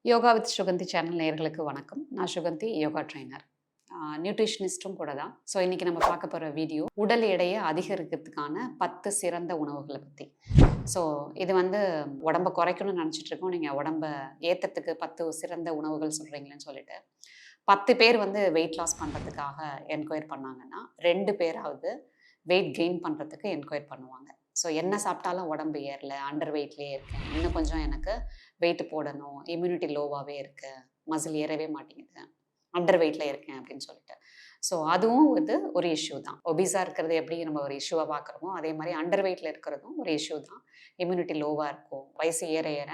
Yoga with Suganthi channel நேயர்களுக்கு வணக்கம். நான் சுகந்தி, யோகா ட்ரெய்னர், நியூட்ரிஷனிஸ்ட்டும் கூட தான். ஸோ இன்னைக்கு நம்ம பார்க்க போகிற வீடியோ உடல் எடையை அதிகரிக்கிறதுக்கான 10 சிறந்த உணவுகளை பற்றி. ஸோ இது வந்து உடம்பை குறைக்கணும்னு நினச்சிட்டு இருக்கோம். நீங்கள் உடம்பை ஏற்றத்துக்கு 10 சிறந்த உணவுகள் சொல்கிறீங்களேன்னு சொல்லிட்டு 10 பேர் வந்து வெயிட் லாஸ் பண்ணுறதுக்காக என்கொயர் பண்ணாங்கன்னா 2 பேராவது வெயிட் கெயின் பண்ணுறதுக்கு என்கொயர் பண்ணுவாங்க. ஸோ என்ன சாப்பிட்டாலும் உடம்பு ஏறல, அண்டர் வெயிட்லேயே இருக்கேன், இன்னும் கொஞ்சம் எனக்கு வெயிட் போடணும், இம்யூனிட்டி லோவாகவே இருக்கு, மசில் ஏறவே மாட்டேங்குது, அண்டர் வெயிட்டில் இருக்கேன் அப்படின்னு சொல்லிட்டு. ஸோ அதுவும் வந்து ஒரு இஷ்யூ தான். ஒபிஸாக இருக்கிறது எப்படி நம்ம ஒரு இஷ்யூவாக பார்க்குறோமோ அதே மாதிரி அண்டர் வெயிட்டில் இருக்கிறதும் ஒரு இஷ்யூ தான். இம்யூனிட்டி லோவாக இருக்கும், வயசு ஏற ஏற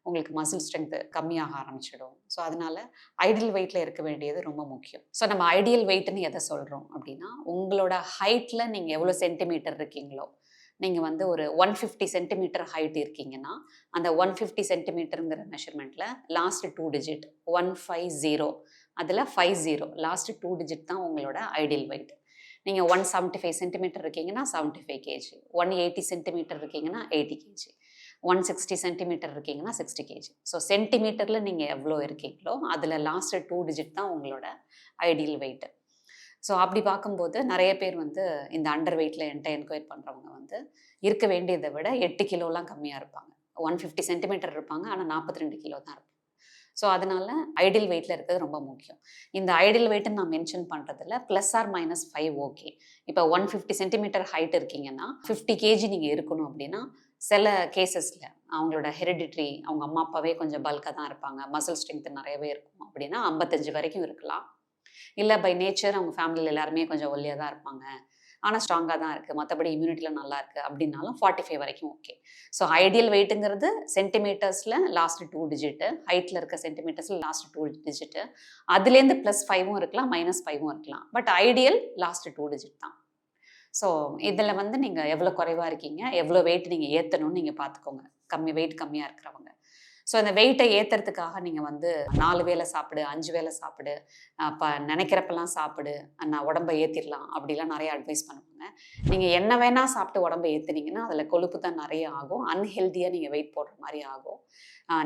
உங்களுக்கு மசில் ஸ்ட்ரென்த்து கம்மியாக ஆரம்பிச்சிடும். ஸோ அதனால ஐடியல் வெயிட்டில் இருக்க வேண்டியது ரொம்ப முக்கியம். ஸோ நம்ம ஐடியல் வெயிட்னு எதை சொல்கிறோம் அப்படின்னா, உங்களோட ஹைட்டில் நீங்கள் எவ்வளோ சென்டிமீட்டர் இருக்கீங்களோ, நீங்கள் வந்து ஒரு 150 சென்டிமீட்டர் ஹைட் இருக்கீங்கன்னா, அந்த 150 சென்டிமீட்டருங்கிற மெஷர்மெண்ட்டில் லாஸ்ட் 2 டிஜிட் 150, அதில் 50 லாஸ்ட் 2 டிஜிட் தான் உங்களோட ஐடியல் வெயிட். நீங்கள் 175 சென்டிமீட்டர் இருக்கீங்கன்னா 75 கேஜி, 180 சென்டிமீட்டர் இருக்கீங்கன்னா 80 கேஜி, 160 சென்டிமீட்டர் இருக்கீங்கன்னா 60 கேஜி. ஸோ சென்டிமீட்டரில் நீங்கள் எவ்வளோ இருக்கீங்களோ அதில் லாஸ்ட் 2 டிஜிட் தான் உங்களோட ஐடியல் வெயிட்டு. ஸோ அப்படி பார்க்கும்போது நிறைய பேர் வந்து இந்த அண்டர் வெயிட்டில் என்கிட்ட என்கொயர் பண்ணுறவங்க வந்து இருக்க வேண்டியதை விட 8 கிலோலாம் கம்மியாக இருப்பாங்க. 150 சென்டிமீட்டர் இருப்பாங்க, ஆனால் 42 கிலோ தான் இருப்பாங்க. ஸோ அதனால ஐடியல் வெயிட்டில் இருக்கிறது ரொம்ப முக்கியம். இந்த ஐடியல் வெயிட்னு நான் மென்ஷன் பண்ணுறதுல +or-5 ஓகே. இப்போ 150 சென்டிமீட்டர் ஹைட் இருக்கீங்கன்னா 50 கேஜி நீங்கள் இருக்கணும் அப்படின்னா, சில கேசஸில் அவங்களோட ஹெரிடிட்ரி, அவங்க அம்மா அப்பாவே கொஞ்சம் பல்காக தான் இருப்பாங்க, மசில் ஸ்ட்ரென்த் நிறையவே இருக்கும் அப்படின்னா 55 வரைக்கும் இருக்கலாம். இல்லை பை நேச்சர் அவங்க ஃபேமிலியில் எல்லாருமே கொஞ்சம் ஒல்லியாக தான் இருப்பாங்க, ஆனால் ஸ்ட்ராங்காக தான் இருக்குது, மற்றபடி இம்யூனிட்டியில் நல்லா இருக்குது அப்படின்னாலும் 45 வரைக்கும் ஓகே. ஸோ ஐடியல் வெயிட்டுங்கிறது சென்டிமீட்டர்ஸில் லாஸ்ட் 2 டிஜிட்டு, ஹைட்டில் இருக்க சென்டிமீட்டர்ஸில் லாஸ்ட் 2 டிஜிட்டு, அதுலேருந்து +5 இருக்கலாம், -5 இருக்கலாம். பட் ஐடியல் லாஸ்ட் 2 டிஜிட் தான். ஸோ இதில் வந்து நீங்கள் எவ்வளோ குறைவாக இருக்கீங்க, எவ்வளோ வெயிட் நீங்கள் ஏற்றணும்னு நீங்கள் பார்த்துக்கோங்க, வெயிட் கம்மியாக இருக்கிறவங்க. ஸோ அந்த வெயிட்டை ஏற்றுறதுக்காக நீங்கள் வந்து 4 வேளை சாப்பிடு, 5 வேளை சாப்பிடு, நினைக்கிறப்பெல்லாம் சாப்பிடு, நான் உடம்பை ஏற்றிடலாம் அப்படிலாம் நிறைய அட்வைஸ் பண்ணுவாங்க. நீங்கள் என்ன வேணால் சாப்பிட்டு உடம்பை ஏற்றுனீங்கன்னா அதில் கொழுப்பு தான் நிறைய ஆகும், அன்ஹெல்த்தியாக நீங்கள் வெயிட் போடுற மாதிரி ஆகும்.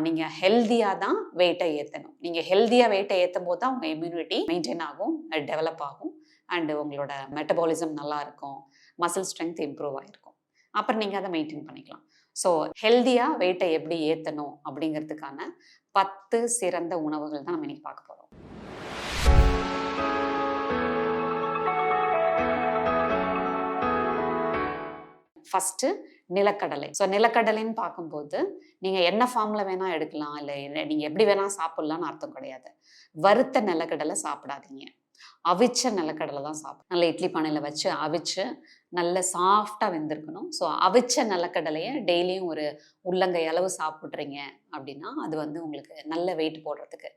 நீங்கள் ஹெல்த்தியாக தான் வெயிட்டை ஏற்றணும். நீங்கள் ஹெல்த்தியாக வெயிட்டை ஏற்றும் போது தான் உங்கள் இம்யூனிட்டி மெயின்டைன் ஆகும், டெவலப் ஆகும், அண்டு உங்களோட மெட்டபாலிசம் நல்லா இருக்கும், மசில் ஸ்ட்ரென்த் இம்ப்ரூவ் ஆகிருக்கும். அப்புறம் நீங்கள் அதை மெயின்டைன் பண்ணிக்கலாம். ஸோ ஹெல்த்தியாக வெயிட்டை எப்படி ஏற்றணும் அப்படிங்கிறதுக்கான 10 சிறந்த உணவுகள் தான் நம்ம இன்னைக்கு பார்க்க போகிறோம். ஃபஸ்ட்டு நிலக்கடலை. ஸோ நிலக்கடலைன்னு பார்க்கும்போது நீங்கள் என்ன ஃபார்மில் வேணால் எடுக்கலாம், இல்லை நீங்கள் எப்படி வேணால் சாப்பிட்லான்னு அர்த்தம் கிடையாது. வறுத்த நிலக்கடலை சாப்பிடாதீங்க, அவிச்ச நிலக்கடலை தான் சாப்பிடும். நல்ல இட்லி பானையில் வச்சு அவிச்சு நல்ல சாஃப்டாக வெந்திருக்கணும். ஸோ அவிச்ச நிலக்கடலையை டெய்லியும் ஒரு உள்ளங்கை அளவு சாப்பிட்றீங்க அப்படின்னா அது வந்து உங்களுக்கு நல்ல வெயிட் போடுறதுக்கு,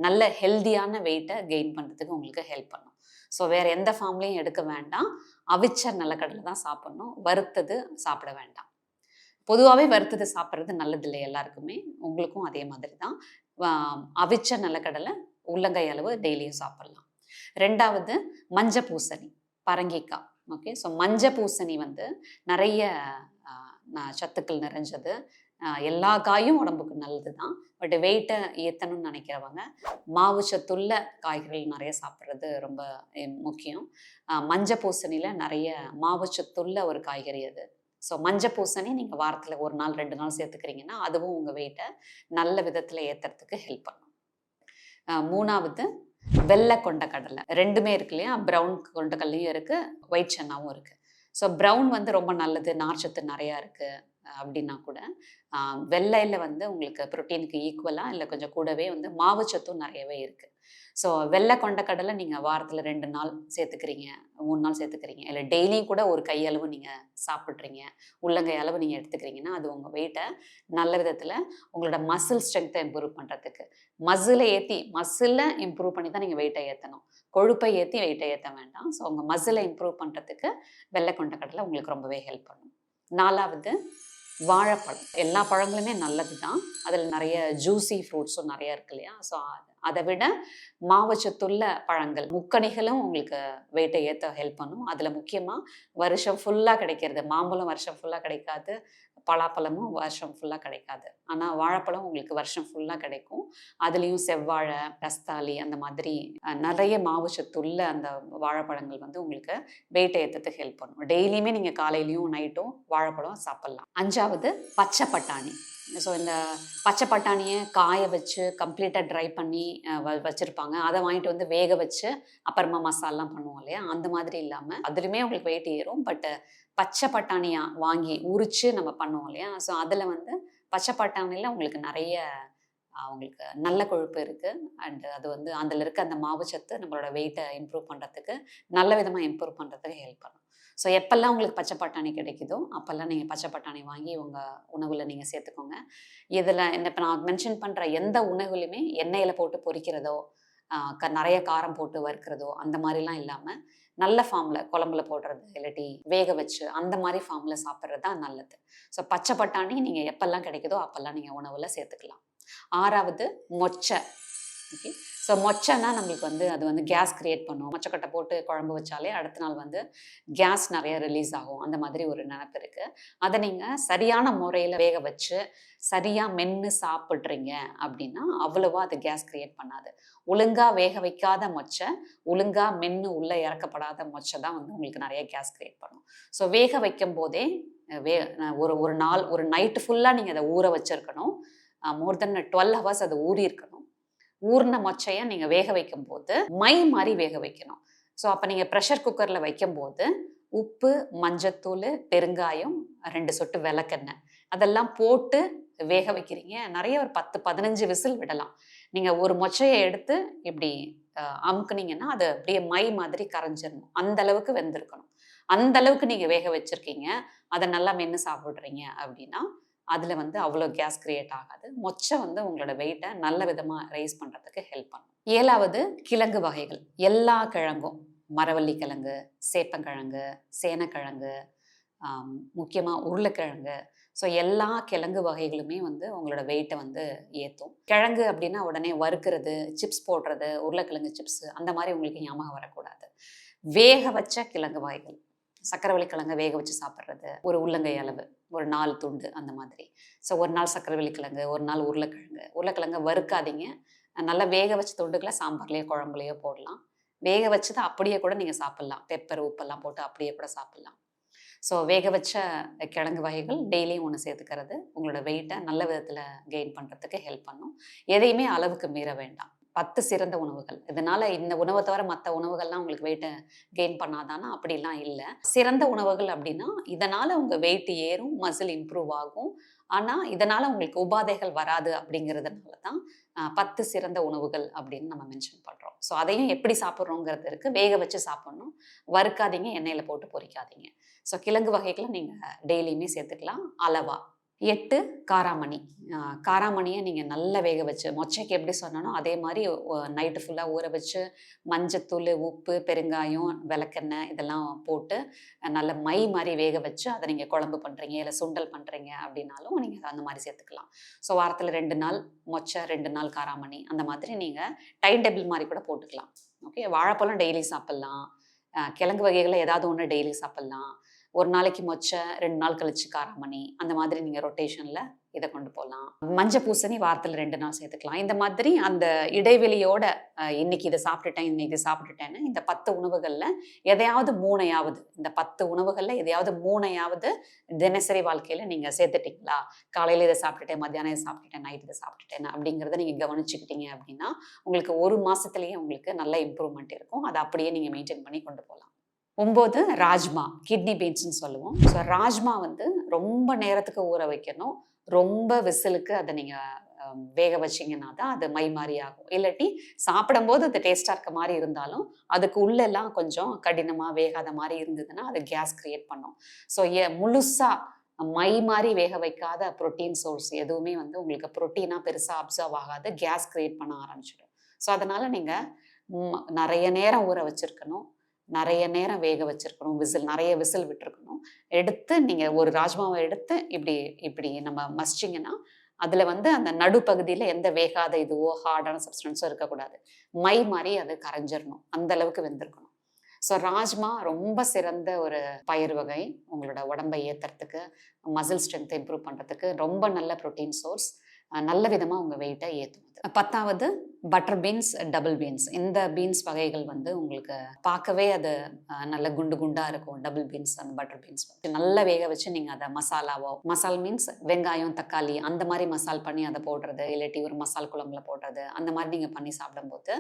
நல்ல ஹெல்த்தியான வெயிட்டை கெயின் பண்ணுறதுக்கு உங்களுக்கு ஹெல்ப் பண்ணும். ஸோ வேறு எந்த ஃபார்ம்லேயும் எடுக்க வேண்டாம், அவிச்ச நிலக்கடலை தான் சாப்பிட்ணும், வறுத்தது சாப்பிட வேண்டாம். பொதுவாகவே வறுத்தது சாப்பிட்றது நல்லதில்லை எல்லாருக்குமே, உங்களுக்கும் அதே மாதிரி தான். அவிச்ச நிலக்கடலை உள்ளங்கை அளவு டெய்லியும் சாப்பிட்லாம். 2வது மஞ்ச பூசணி, பரங்கிக்காய். ஓகே, ஸோ மஞ்ச பூசணி வந்து நிறைய சத்துக்கள் நிறைஞ்சது. எல்லா காயும் உடம்புக்கு நல்லது தான், பட் வெயிட்டை ஏற்றணும்னு நினைக்கிறவங்க மாவு சத்துள்ள காய்கறிகள் நிறைய சாப்பிட்றது ரொம்ப முக்கியம். மஞ்ச பூசணியில் நிறைய மாவு சத்துள்ள ஒரு காய்கறி அது. ஸோ மஞ்ச பூசணி நீங்கள் வாரத்தில் 1 நாள் 2 நாள் சேர்த்துக்கிறீங்கன்னா அதுவும் உங்கள் வெயிட்டை நல்ல விதத்தில் ஏற்றுறதுக்கு ஹெல்ப் பண்ணும். 3வது வெள்ளை கொண்டக்கடலை. 2மே இருக்கு இல்லையா, ப்ரௌன் கொண்டக்கடலையும் இருக்குது, ஒயிட் சன்னாவும் இருக்குது. ஸோ ப்ரௌன் வந்து ரொம்ப நல்லது, நார்ச்சத்து நிறையா இருக்குது அப்படின்னா கூட வெள்ளையில் வந்து உங்களுக்கு ப்ரோட்டீனுக்கு ஈக்குவலாக இல்லை கொஞ்சம் கூடவே வந்து மாவுச்சத்தும் நிறையவே இருக்குது. ஸோ வெள்ளை கொண்டக்கடலை நீங்கள் வாரத்தில் 2 நாள் சேர்த்துக்கிறீங்க, 3 நாள் சேர்த்துக்கிறீங்க, இல்லை டெய்லியும் கூட ஒரு கையளவு நீங்கள் சாப்பிட்றீங்க, உள்ளங்கை அளவு நீங்கள் எடுத்துக்கிறீங்கன்னா அது உங்கள் வெயிட்டை நல்ல விதத்தில் உங்களோட மசில் ஸ்ட்ரென்த்தை இம்ப்ரூவ் பண்ணுறதுக்கு, மசிலை இம்ப்ரூவ் பண்ணி தான் நீங்கள் வெயிட்டை ஏற்றணும், கொழுப்பை ஏற்றி வெயிட்டை ஏற்ற வேண்டாம். ஸோ உங்கள் மசிலை இம்ப்ரூவ் பண்ணுறதுக்கு வெள்ளை கொண்டக்கடலை உங்களுக்கு ரொம்பவே ஹெல்ப் பண்ணும். 4வது வாழைப்பழம். எல்லா பழங்களுமே நல்லது தான், அதில் நிறைய ஜூஸி ஃப்ரூட்ஸும் நிறைய இருக்கு இல்லையா. ஸோ அதை விட மாவுச்சத்துள்ள பழங்கள், முக்கணிகளும் உங்களுக்கு வெயிட்டை ஏற்ற ஹெல்ப் பண்ணும். அதில் முக்கியமாக வருஷம் ஃபுல்லாக கிடைக்கிறது மாம்பழம் வருஷம் ஃபுல்லாக கிடைக்காது, பலாப்பழமும் வருஷம் ஃபுல்லாக கிடைக்காது. ஆனால் வாழைப்பழம் உங்களுக்கு வருஷம் ஃபுல்லாக கிடைக்கும். அதுலேயும் செவ்வாழை, ரஸ்தாளி அந்த மாதிரி நிறைய மாவுச்சத்துள்ள அந்த வாழைப்பழங்கள் வந்து உங்களுக்கு வெயிட் ஏற்றத்துக்கு ஹெல்ப் பண்ணும். டெய்லியுமே நீங்கள் காலையிலையும் நைட்டும் வாழைப்பழம் சாப்பிட்லாம். 5வது பச்சை பட்டாணி. ஸோ இந்த பச்சை பட்டாணியை காய வச்சு கம்ப்ளீட்டாக ட்ரை பண்ணி வச்சுருப்பாங்க. அதை வாங்கிட்டு வந்து வேக வச்சு அப்புறமா மசாலாம் பண்ணுவோம் இல்லையா, அந்த மாதிரி இல்லாமல் அதுலேயுமே உங்களுக்கு வெயிட் ஏறும். பட் பச்சை பட்டாணியாக வாங்கி உரித்து நம்ம பண்ணுவோம் இல்லையா, ஸோ அதில் வந்து பச்சை பட்டாணியில் உங்களுக்கு நிறைய அவங்களுக்கு நல்ல கொழுப்பு இருக்குது. அண்ட் அது வந்து அதில் இருக்க அந்த மாவுச்சத்து நம்மளோட வெயிட்டை இம்ப்ரூவ் பண்ணுறதுக்கு நல்ல விதமாக இம்ப்ரூவ் பண்ணுறதுக்கு ஹெல்ப் பண்ணும். ஸோ எப்போல்லாம் உங்களுக்கு பச்சை பட்டாணி கிடைக்குதோ அப்போல்லாம் நீங்கள் பச்சை பட்டாணி வாங்கி உங்கள் உணவில் நீங்கள் சேர்த்துக்கோங்க. இதில் இப்போ நான் மென்ஷன் பண்ணுற எந்த உணவுலையுமே எண்ணெயில் போட்டு பொரிக்கிறதோ நிறைய காரம் போட்டு வறுக்கிறதோ அந்த மாதிரிலாம் இல்லாமல் நல்ல ஃபார்மில் குழம்புல போடுறது இல்லாட்டி வேக வச்சு அந்த மாதிரி ஃபார்மில் சாப்பிட்றது தான் நல்லது. ஸோ பச்சை பட்டாணி நீங்கள் எப்போல்லாம் கிடைக்குதோ அப்போல்லாம் நீங்கள் உணவில் சேர்த்துக்கலாம். 6வது மொச்சை. ஓகே, ஸோ மொச்சைன்னா நம்மளுக்கு வந்து அது வந்து கேஸ் கிரியேட் பண்ணும். மொச்சக்கொட்டை போட்டு குழம்பு வச்சாலே அடுத்த நாள் வந்து கேஸ் நிறைய ரிலீஸ் ஆகும். அந்த மாதிரி ஒரு நினைப்பு இருக்குது. அதை நீங்கள் சரியான முறையில் வேக வச்சு சரியாக மென்று சாப்பிட்றீங்க அப்படின்னா அவ்வளோவா அது கேஸ் கிரியேட் பண்ணாது. ஒழுங்காக வேக வைக்காத மொச்சை, ஒழுங்காக மென்று உள்ளே இறக்கப்படாத மொச்சை தான் வந்து உங்களுக்கு நிறைய கேஸ் கிரியேட் பண்ணும். ஸோ வேக வைக்கும் போதே ஒரு நைட்டு ஃபுல்லாக நீங்கள் அதை ஊற வச்சுருக்கணும். மோர் தென் 12 hours அது ஊறி இருக்கணும். ஊர்ன மொச்சையை நீங்கள் வேக வைக்கும் போது மை மாதிரி வேக வைக்கணும். ஸோ அப்போ நீங்கள் ப்ரெஷர் குக்கரில் வைக்கும்போது உப்பு, மஞ்சத்தூள், பெருங்காயம், 2 சொட்டு விளக்கெண்ணெய் அதெல்லாம் போட்டு வேக வைக்கிறீங்க. நிறைய ஒரு 10-15 விசில் விடலாம். நீங்கள் ஒரு மொச்சையை எடுத்து இப்படி அமுக்குனீங்கன்னா அது அப்படியே மை மாதிரி கரைஞ்சிடணும். அந்த அளவுக்கு வெந்திருக்கணும். அந்த அளவுக்கு நீங்கள் வேக வச்சுருக்கீங்க, அதை நல்லா மென்று சாப்பிட்றீங்க அப்படின்னா அதில் வந்து அவ்வளோ கேஸ் கிரியேட் ஆகாது. மொச்சை வந்து உங்களோட வெயிட்டை நல்ல விதமாக ரைஸ் பண்ணுறதுக்கு ஹெல்ப் பண்ணும். 7வது கிழங்கு வகைகள். எல்லா கிழங்கும், மரவள்ளி கிழங்கு, சேப்பங்கிழங்கு, சேனக்கிழங்கு, முக்கியமாக உருளைக்கிழங்கு, ஸோ எல்லா கிழங்கு வகைகளுமே வந்து உங்களோட வெயிட்டை வந்து ஏற்றும். கிழங்கு அப்படின்னா உடனே வறுக்கிறது, சிப்ஸ் போடுறது, உருளைக்கிழங்கு சிப்ஸு அந்த மாதிரி உங்களுக்கு ஞாபகம் வரக்கூடாது. வேக வச்ச கிழங்கு வகைகள், சக்கரவள்ளி கிழங்கு வேக வச்சு சாப்பிட்றது, ஒரு உள்ளங்கை அளவு, ஒரு 4 துண்டு அந்த மாதிரி. ஸோ ஒரு நாள் சக்கரவள்ளி கிழங்கு, ஒரு நாள் உருளைக்கிழங்கு வறுக்காதீங்க. நல்லா வேக வச்ச துண்டுகளை சாம்பார்லேயோ குழம்புலையோ போடலாம். வேக வச்சதை அப்படியே கூட நீங்கள் சாப்பிட்லாம். பெப்பர், உப்பெல்லாம் போட்டு அப்படியே கூட சாப்பிட்லாம். ஸோ வேக வச்ச கிழங்கு வகைகள் டெய்லியும் ஒன்று சேர்த்துக்கிறது உங்களோட வெயிட்டை நல்ல விதத்தில் கெயின் பண்ணுறதுக்கு ஹெல்ப் பண்ணும். எதையுமே அளவுக்கு மீற வேண்டாம். 10 சிறந்த உணவுகள். இதனால் இந்த உணவை தவிர மற்ற உணவுகள்லாம் உங்களுக்கு வெயிட்டை கெயின் பண்ணாதானா? அப்படிலாம் இல்லை. சிறந்த உணவுகள் அப்படின்னா இதனால் உங்கள் வெயிட் ஏறும், மசில் இம்ப்ரூவ் ஆகும். ஆனால் இதனால் உங்களுக்கு உபாதைகள் வராது அப்படிங்கிறதுனால தான் 10 சிறந்த உணவுகள் அப்படின்னு நம்ம மென்ஷன் பண்ணுறோம். ஸோ அதையும் எப்படி சாப்பிட்றோங்கிறது இருக்குது. வேக வச்சு சாப்பிட்ணும், வறுக்காதீங்க, எண்ணெயில் போட்டு பொரிக்காதீங்க. ஸோ கிழங்கு வகைகளை நீங்கள் டெய்லியுமே சேர்த்துக்கலாம் அளவா. 8 காராமணி. காராமணியை நீங்கள் நல்லா வேக வச்சு, மொச்சைக்கு எப்படி சொன்னானோ அதே மாதிரி நைட்டு ஃபுல்லாக ஊற வச்சு மஞ்சத்தூள், உப்பு, பெருங்காயம், விளக்கெண்ணெய் இதெல்லாம் போட்டு நல்ல மை மாதிரி வேக வச்சு அதை நீங்கள் குழம்பு பண்ணுறீங்க, இல்லை சுண்டல் பண்ணுறீங்க அப்படின்னாலும் நீங்கள் அந்த மாதிரி சேர்த்துக்கலாம். ஸோ வாரத்தில் 2 நாள் மொச்சை, 2 நாள் காராமணி, அந்த மாதிரி நீங்கள் டைம் டேபிள் மாதிரி கூட போட்டுக்கலாம். ஓகே, வாழைப்பழம் டெய்லி சாப்பிட்லாம், கிழங்கு வகைகளை ஏதாவது ஒன்று டெய்லி சாப்பிட்லாம். ஒரு நாளைக்கு மொச்சை, 2 நாள் கழிச்சு காராமணி, அந்த மாதிரி நீங்கள் ரொட்டேஷனில் இதை கொண்டு போகலாம். மஞ்சள் பூசணி வாரத்தில் 2 நாள் சேர்த்துக்கலாம். இந்த மாதிரி அந்த இடைவெளியோட இன்னைக்கு இதை சாப்பிட்டுட்டேன், இன்னைக்கு சாப்பிட்டுட்டேன்னு இந்த 10 உணவுகளில் எதையாவது 3 இந்த 10 உணவுகளில் எதையாவது 3 தினசரி வாழ்க்கையில் நீங்கள் சேர்த்துட்டிங்களா? காலையில் இதை சாப்பிட்டுட்டேன், மத்தியானம் இதை சாப்பிட்டுட்டேன், நைட் இதை சாப்பிட்டுட்டேன் அப்படிங்கிறத நீங்கள் கவனிச்சுக்கிட்டீங்க அப்படின்னா உங்களுக்கு 1 மாதத்துலேயே உங்களுக்கு நல்ல இம்ப்ரூவ்மெண்ட் இருக்கும். அதை அப்படியே நீங்கள் மெயின்டைன் பண்ணி கொண்டு போகலாம். 9 ராஜ்மா, கிட்னி பீன்ஸ்ன்னு சொல்லுவோம். ஸோ ராஜ்மா வந்து ரொம்ப நேரத்துக்கு ஊற வைக்கணும். ரொம்ப விசிலுக்கு அதை நீங்கள் வேக வச்சிங்கன்னா தான் அது மை மாதிரி ஆகும். இல்லாட்டி சாப்பிடும்போது அது டேஸ்ட்டாக இருக்க மாதிரி இருந்தாலும் அதுக்கு உள்ளெல்லாம் கொஞ்சம் கடினமாக வேகாத மாதிரி இருந்ததுன்னா அது கேஸ் கிரியேட் பண்ணும். ஸோ முழுசாக மை மாதிரி வேக வைக்காத ப்ரோட்டீன் சோர்ஸ் எதுவுமே வந்து உங்களுக்கு ப்ரோட்டீனாக பெருசாக அப்சர்வ் ஆகாது, கேஸ் கிரியேட் பண்ண ஆரம்பிச்சிடும். ஸோ அதனால் நீங்கள் நிறைய நேரம் ஊற வச்சுருக்கணும், நிறைய நேரம் வேக வச்சிருக்கணும், நிறைய விசில் விட்டுருக்கணும். எடுத்து நீங்கள் ஒரு ராஜ்மாவை எடுத்து இப்படி நம்ம மசிச்சிங்கன்னா அதில் வந்து அந்த நடுப்பகுதியில் எந்த வேகாத இதுவோ ஹார்டான சப்ஸ்டன்ஸோ இருக்கக்கூடாது. மை மாதிரி அது கரைஞ்சிடணும், அந்த அளவுக்கு வெந்திருக்கணும். ஸோ ராஜ்மா ரொம்ப சிறந்த ஒரு பயிர் வகை. உங்களோட உடம்பை ஏத்துறதுக்கு, மசில் ஸ்ட்ரென்த் இம்ப்ரூவ் பண்றதுக்கு ரொம்ப நல்ல புரோட்டீன் சோர்ஸ். நல்ல விதமா உங்க வெயிட்ட ஏத்தும் அது. 10வது பட்டர் பீன்ஸ், டபுள் பீன்ஸ். இந்த பீன்ஸ் வகைகள் வந்து உங்களுக்கு பார்க்கவே அது நல்ல குண்டு குண்டா இருக்கும். டபுள் பீன்ஸ், அந்த பட்டர் பீன்ஸ் வந்து நல்லா வேக வச்சு நீங்க அத மசாலாவோ, மசால் மீன்ஸ் வெங்காயம், தக்காளி அந்த மாரி மசால் பண்ணி அத போடுறது, இல்லாட்டி ஒரு மசால் குழம்புல போடுறது, அந்த மாரி நீங்க பண்ணி சாப்பிடும்போது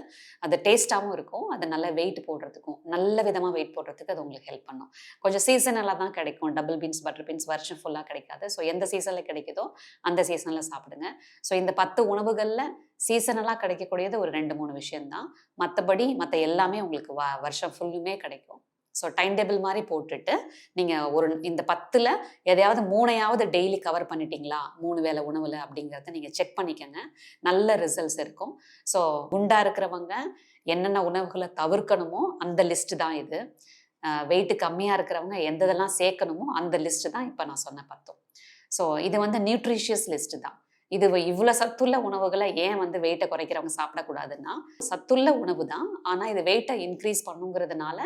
அது டேஸ்ட்டாவும் இருக்கும். அது நல்ல வெயிட் போடுறதுக்கும், நல்ல விதமா வெயிட் போடுறதுக்கு அது உங்களுக்கு ஹெல்ப் பண்ணும். கொஞ்சம் சீசனலா தான் கிடைக்கும். டபுள் பீன்ஸ், பட்டர் பீன்ஸ் வருஷம் ஃபுல்லா கிடைக்காது. ஸோ எந்த சீசன்ல கிடைக்குதோ அந்த சீசன்ல சாப்பிடுங்க. ஸோ இந்த 10 உணவுகள்ல சீசனலா கிடைக்கக்கூடியது ஒரு 2, 3 விஷயம் தான். மத்தபடி மத்த எல்லாமே உங்களுக்கு வருஷம் ஃபுல்லுமே கிடைக்கும். ஸோ டைம் டேபிள் மாரி போட்டுட்டு, நீங்க இந்த 10ல எதையாவது 3யாவது டெய்லி கவர் பண்ணிட்டீங்களா? 3 வேளை உணவுல அப்படிங்கிறத நீங்க செக் பண்ணிக்கங்க. நல்ல ரிசல்ட்ஸ் இருக்கும். ஸோ குண்டா இருக்கிறவங்க என்னென்ன உணவுகள தவிர்க்கணுமோ அந்த லிஸ்ட் தான் இது. வெயிட் கம்மியா இருக்கிறவங்க எதெல்லாம் சேர்க்கணுமோ அந்த லிஸ்ட் தான் இப்ப நான் சொன்ன 10ம். ஸோ இது வந்து நியூட்ரிஷியஸ் லிஸ்ட் தான். இது இவ்வளோ சத்துள்ள உணவுகளை ஏன் வந்து வெயிட்டை குறைக்கிறவங்க சாப்பிடக்கூடாதுன்னா, சத்துள்ள உணவு தான். ஆனா இது வெயிட்டை இன்க்ரீஸ் பண்ணுங்கிறதுனால,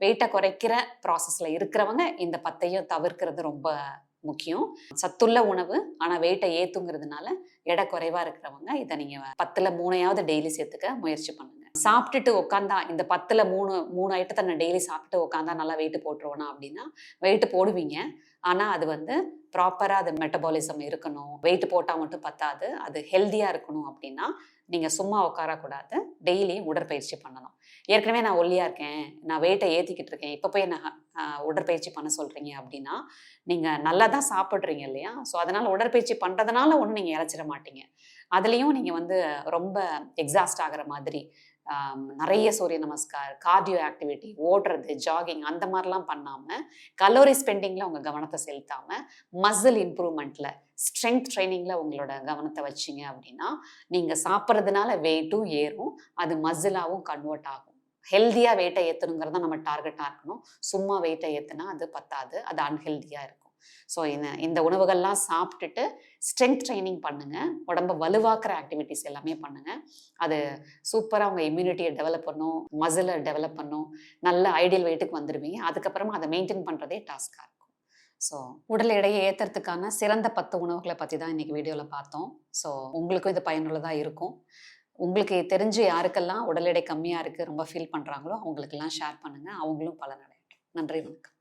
வெயிட்டை குறைக்கிற ப்ராசஸ்ல இருக்கிறவங்க இந்த 10யும் தவிர்க்கிறது ரொம்ப முக்கியம். சத்துள்ள உணவு ஆனா வெயிட்டை ஏத்துங்கிறதுனால, எடை குறைவா இருக்கிறவங்க இதை நீங்க 10ல 3யாவது டெய்லி சேர்த்துக்க முயற்சி பண்ணுங்க. சாப்பிட்டுட்டு உட்காந்தா இந்த 10ல 3 ஐட்டத்தை நான் டெய்லி சாப்பிட்டு உட்காந்தா நல்லா வெயிட் போட்டுருவேனா அப்படின்னா, வெயிட் போடுவீங்க. ஆனா அது வந்து ப்ராப்பரா அது மெட்டபாலிசம் இருக்கணும். வெயிட் போட்டா மட்டும் பத்தாது. அது ஹெல்தியா இருக்கணும் அப்படின்னா, நீங்க சும்மா உட்காரக்கூடாது. டெய்லி உடற்பயிற்சி பண்ணணும். ஏற்கனவே நான் ஒல்லியா இருக்கேன், நான் வெயிட்ட ஏத்திக்கிட்டு இருக்கேன். இப்ப போய் என்ன உடற்பயிற்சி பண்ண சொல்றீங்க அப்படின்னா, நீங்க நல்லா தான் சாப்பிடுறீங்க இல்லையா? ஸோ அதனால உடற்பயிற்சி பண்றதுனால ஒண்ணும் நீங்க இளைச்சிட மாட்டீங்க. அதுலயும் நீங்க வந்து ரொம்ப எக்ஸாஸ்ட் ஆகுற மாதிரி நெறைய சூரிய நமஸ்கார், கார்டியோ ஆக்டிவிட்டி, ஓடுறது, ஜாகிங் அந்த மாரிலாம் பண்ணாம, கலோரி ஸ்பெண்டிங்ல உங்க கவனத்த செலுத்தாம, மசில் இம்ப்ரூவ்மெண்ட்ல, ஸ்ட்ரெங்த் ட்ரெய்னிங்ல உங்களோட கவனத்த வச்சீங்க அப்படின்னா, நீங்க சாப்பிடுறதுனால வெயிட்டும் ஏறும். அது மசிலாவும் கன்வெர்ட் ஆகும். ஹெல்தியா வெயிட்ட ஏத்தணுங்கிறது தான் நம்ம டார்கெட்டா இருக்கணும். சும்மா வெயிட்ட ஏத்துனா அது பத்தாது. அது அன்ஹெல்தியா இருக்கும். ஸோ இந்த உணவுகள்லாம் சாப்பிட்டுட்டு ஸ்ட்ரெங்த் ட்ரெய்னிங் பண்ணுங்க. உடம்ப வலுவாக்குற ஆக்டிவிட்டீஸ் எல்லாமே பண்ணுங்க. அது சூப்பரா உங்க இம்யூனிட்டிய டெவலப் பண்ணும். மசில டெவலப் பண்ணும். நல்ல ஐடியல் வெயிட்டுக்கு வந்துருவீங்க. அதுக்கப்புறமா அத மெயின்டெயின் பண்றதே டாஸ்க்கா இருக்கும். ஸோ உடல் எடையை ஏத்துறதுக்கான சிறந்த 10 உணவுகள பத்தி தான் இன்னைக்கு வீடியோல பார்த்தோம். ஸோ உங்களுக்கும் இது பயனுள்ளதா இருக்கும். உங்களுக்கு தெரிஞ்சு யாருக்கெல்லாம் உடல் எடை கம்மியா இருக்கு, ரொம்ப ஃபீல் பண்றாங்களோ அவங்களுக்கெல்லாம் ஷேர் பண்ணுங்க. அவங்களும் பலனடையட்டும். நன்றி, வணக்கம்.